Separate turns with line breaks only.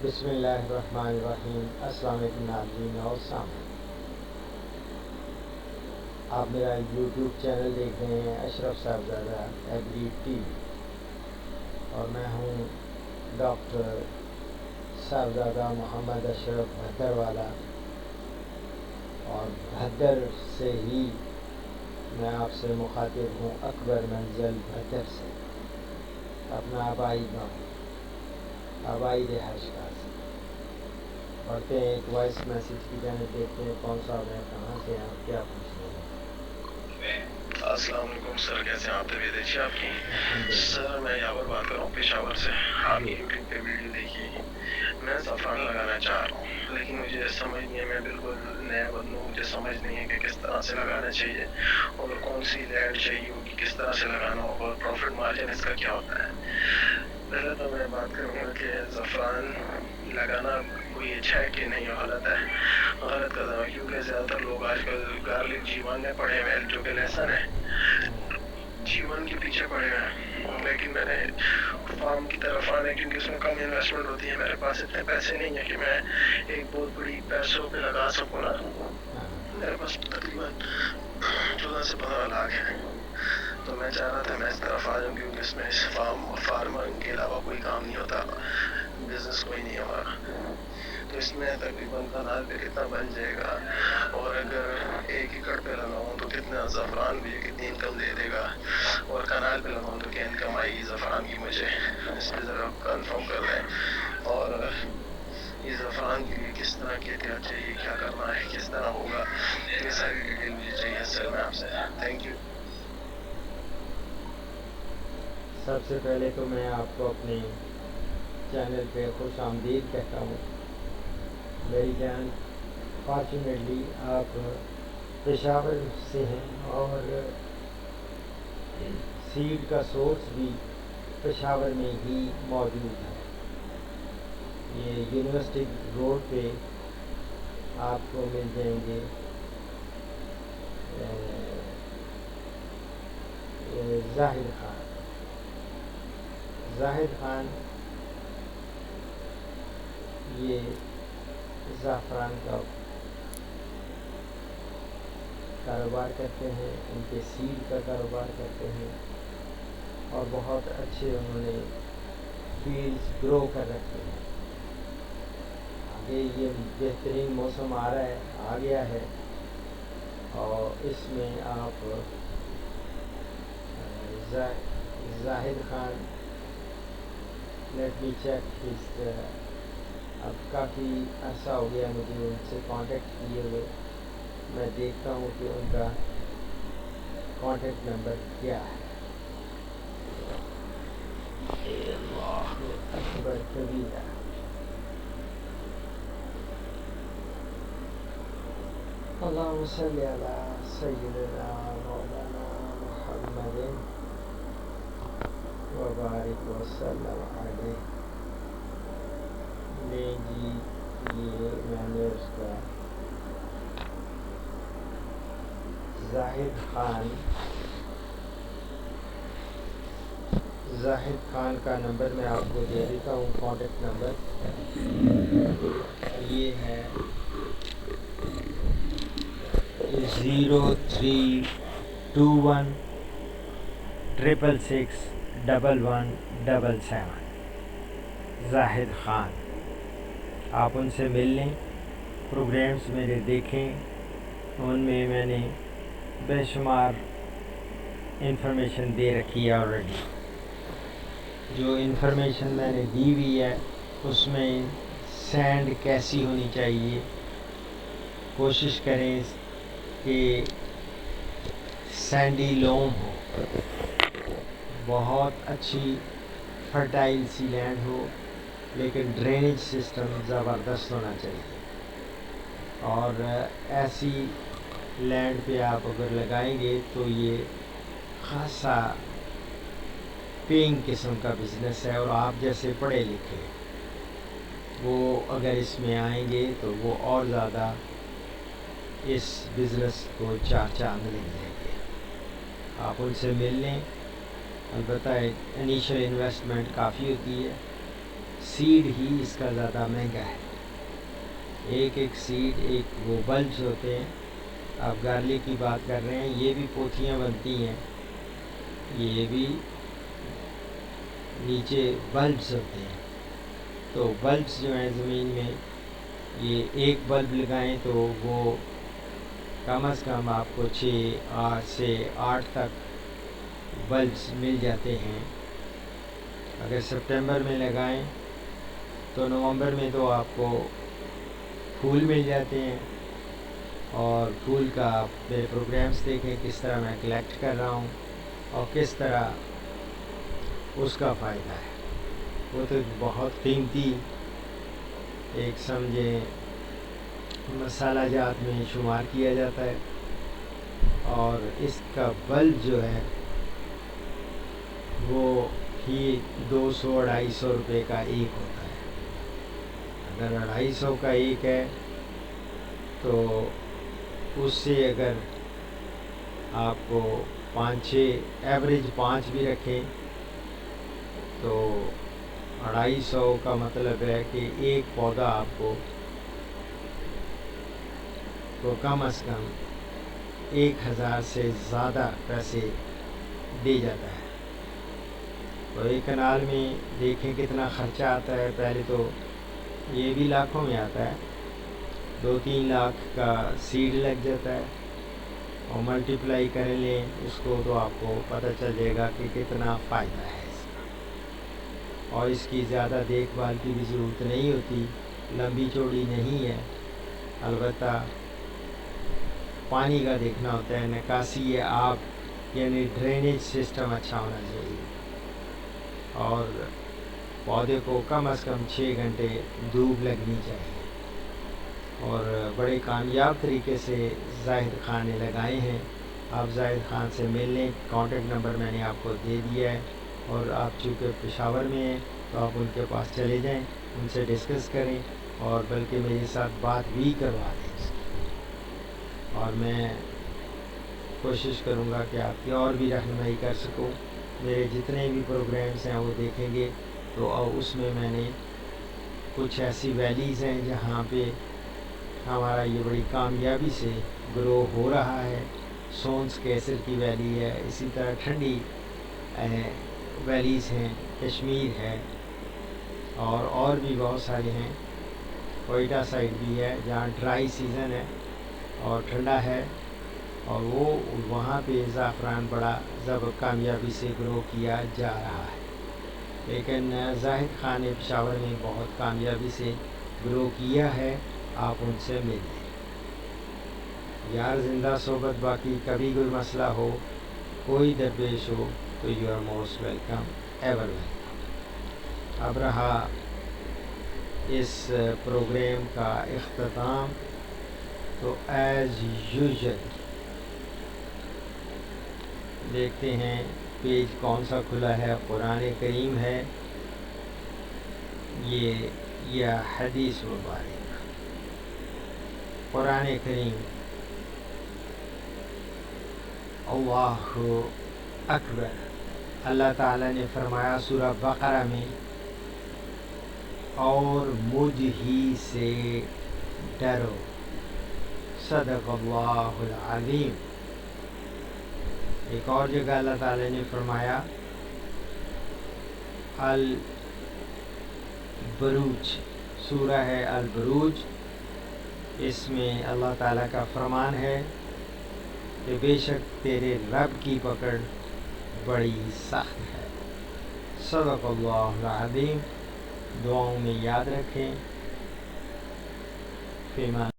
بسم اللہ الرحمن الرحیم۔ السلام علیکم ناظرین اور سامعین، آپ میرا یوٹیوب چینل دیکھ رہے ہیں اشرف صاحبزادہ ایگری ٹی وی، اور میں ہوں ڈاکٹر صاحبزادہ محمد اشرف بھدر والا، اور بھدر سے ہی میں آپ سے مخاطب ہوں، اکبر منزل بھدر سے، اپنا آبائی گاؤں، آبائی رہائش گاہ سے۔ پڑھتے ہیں ایک وائس میسیج کی جانب، دیکھتے ہیں کون صاحب ہیں، کہاں سے ہیں اور کیا پوچھنا ہے۔
السلام علیکم سر، کیسے ہیں آپ؟ طبیعت اچھی ہے آپ کی؟ سر میں یاور بات کر رہا ہوں پشاور سے۔ آپ کی یوٹیوب پہ ویڈیو دیکھی، میں زعفران لگانا چاہ رہا ہوں، لیکن مجھے سمجھ نہیں ہے، میں بالکل نیا بندہ ہوں، مجھے سمجھ نہیں ہے کہ کس طرح سے لگانا چاہیے اور کون سی لینڈ چاہیے ہوگی، کس طرح سے لگانا ہوگا اور پروفٹ مارجن اس کا کیا ہوتا ہے۔ پہلے تو میں بات کروں گا کہ زعفران لگانا کوئی اچھا ہے کہ نہیں، غلط ہے، غلط قدم ہے، کیونکہ زیادہ تر لوگ آج کل گارلک جی1 میں پڑے ہوئے ہیں، جو کہ لہسن ہے، جی1 کے پیچھے پڑے ہوئے ہیں۔ لیکن میں نے فارم کی طرف آنا ہے کیونکہ اس میں کم انویسٹمنٹ ہوتی ہے، میرے پاس اتنے پیسے نہیں ہیں کہ میں ایک بہت بڑی پیسوں پہ لگا سکوں نا، میرے پاس تقریباً 14 سے 15 لاکھ ہے، تو میں چاہ رہا تھا میں اس طرف آ جاؤں، کیونکہ اس میں فارمنگ کے علاوہ کوئی کام نہیں ہوتا، بزنس کوئی نہیں ہمارا، تو اس میں تقریباً کنال پہ کتنا بن جائے گا، اور اگر 1 ایکڑ پہ لگاؤں تو کتنا زعفران بھی کتنی انکم دے دے گا، اور کنال پہ لگاؤں تو کیا انکم آئے گی زعفران کی، مجھے اس پہ ذرا کنفرم کر دیں، اور یہ زعفران کے لیے کس طرح کی احتیاط چاہیے، کیا کرنا ہے، کس طرح ہوگا، یہ ساری ڈیٹیل مجھے چاہیے سر، میں آپ سے تھینک یو۔
سب سے پہلے تو میں آپ کو اپنے چینل پہ خوش آمدید کہتا ہوں۔ میری جان، فارچونیٹلی آپ پشاور سے ہیں، اور سیڈ کا سورس بھی پشاور میں ہی موجود ہے۔ یہ یونیورسٹی روڈ پہ آپ کو مل جائیں گے زاہد خان، یہ زعفران کا کاروبار کرتے ہیں، ان کے سیڈ کا کاروبار کرتے ہیں، اور بہت اچھے انہوں نے فیلڈز گرو کر رکھے ہیں۔ آگے یہ بہترین موسم آ گیا ہے، اور اس میں آپ Zahid Khan, let me check his, اب کافی عرصہ ہو گیا مجھے ان سے کانٹیکٹ کیے ہوئے، میں دیکھتا ہوں کہ ان کا کانٹیکٹ نمبر کیا ہے۔ اللہ اکبر کبیرہ۔ اللہم صلی علی سیدنا مولانا محمد وبارک وسلم علیہ۔ میں جی، یہ میں نے اس کا زاہد خان کا نمبر میں آپ کو دے دیتا ہوں، کانٹیکٹ نمبر یہ ہے 0321661177 زاہد خان۔ آپ ان سے مل لیں، پروگرامز میرے دیکھیں، ان میں میں نے بے شمار انفارمیشن دے رکھی ہے آلریڈی۔ جو انفارمیشن میں نے دی ہوئی ہے اس میں سینڈ کیسی ہونی چاہیے، کوشش کریں کہ سینڈی لوم ہو، بہت اچھی فرٹائل سی لینڈ ہو، لیکن ڈرینیج سسٹم زبردست ہونا چاہیے، اور ایسی لینڈ پہ آپ اگر لگائیں گے تو یہ خاصا پینگ قسم کا بزنس ہے، اور آپ جیسے پڑھے لکھے وہ اگر اس میں آئیں گے تو وہ اور زیادہ اس بزنس کو چار چاند لگ جائیں گے۔ آپ ان سے مل لیں، البتہ انیشل انویسٹمنٹ کافی ہوتی ہے، سیڈ ہی اس کا زیادہ مہنگا ہے. ایک ایک سیڈ، ایک وہ بلبس ہوتے ہیں. آپ گارلک کی بات کر رہے ہیں، یہ بھی پوتھیاں بنتی ہیں، یہ بھی نیچے بلبس ہوتے ہیں. تو بلبس جو ہیں زمین میں، یہ ایک بلب لگائیں تو وہ کم از کم آپ کو 6 سے 8 تک بلبس مل جاتے ہیں. اگر سپٹمبر میں لگائیں تو نومبر میں تو آپ کو پھول مل جاتے ہیں. اور پھول کا آپ میرے پروگرامس دیکھیں کس طرح میں کلیکٹ کر رہا ہوں اور کس طرح اس کا فائدہ ہے. وہ تو بہت قیمتی ایک سمجھیں مسالہ جات میں شمار کیا جاتا ہے. اور اس کا بلب جو ہے وہ ہی 200-250 روپے کا ایک ہوتا ہے. اگر 250 کا ایک ہے تو اس سے اگر آپ کو 5-6 ایوریج 5 بھی رکھیں تو 250 کا مطلب ہے کہ ایک پودا آپ کو کم از کم 1000 سے زیادہ پیسے دے جاتا ہے. تو ایک کنال میں دیکھیں کتنا خرچہ آتا ہے. پہلے تو یہ بھی لاکھوں میں آتا ہے، 2-3 لاکھ کا سیڈ لگ جاتا ہے. اور ملٹیپلائی کر لیں اس کو تو آپ کو پتہ چل جائے گا کہ کتنا فائدہ ہے اس کا. اور اس کی زیادہ دیکھ بھال کی بھی ضرورت نہیں ہوتی، لمبی چوڑی نہیں ہے. البتہ پانی کا دیکھنا ہوتا ہے، نکاسی آب یعنی ڈرینیج سسٹم اچھا ہونا چاہیے. اور پودے کو کم از کم 6 گھنٹے دھوپ لگنی چاہیے. اور بڑے کامیاب طریقے سے زاہد خان نے لگائے ہیں. آپ زاہد خان سے مل لیں، کانٹیکٹ نمبر میں نے آپ کو دے دیا ہے. اور آپ چونکہ پشاور میں ہیں تو آپ ان کے پاس چلے جائیں، ان سے ڈسکس کریں اور بلکہ میرے ساتھ بات بھی کروا دیں اس کی. اور میں کوشش کروں گا کہ آپ کی اور بھی رہنمائی کر سکوں. میرے جتنے بھی پروگرامس ہیں وہ دیکھیں گے تو اس میں نے کچھ ایسی ویلیز ہیں جہاں پہ ہمارا یہ بڑی کامیابی سے گرو ہو رہا ہے. سونس کیسر کی ویلی ہے، اسی طرح ٹھنڈی ویلیز ہیں، کشمیر ہے اور بھی بہت سارے ہیں. کوئٹہ سائڈ بھی ہے جہاں ڈرائی سیزن ہے اور ٹھنڈا ہے، اور وہ وہاں پہ زعفران بڑا کامیابی سے گرو کیا جا رہا ہے. لیکن زاہد خان نے پشاور میں بہت کامیابی سے گرو کیا ہے. آپ ان سے مل لیں. یار زندہ صحبت باقی. کبھی کوئی مسئلہ ہو، کوئی درپیش ہو تو you are most welcome, ever welcome. اب رہا اس پروگرام کا اختتام. تو ایز یوزل دیکھتے ہیں پیج کون سا کھلا ہے. قرآن کریم ہے یہ یا حدیث مبارک. قرآن کریم. اللہ اکبر. اللہ تعالیٰ نے فرمایا سورہ بقرہ میں، اور مجھ ہی سے ڈرو. صدق اللہ العظیم. ایک اور جگہ اللہ تعالیٰ نے فرمایا البروج، سورہ ہے البروج. اس میں اللہ تعالیٰ کا فرمان ہے کہ بے شک تیرے رب کی پکڑ بڑی سخت ہے. صدق اللہ العظیم. دعاؤں میں یاد رکھیں. فیمان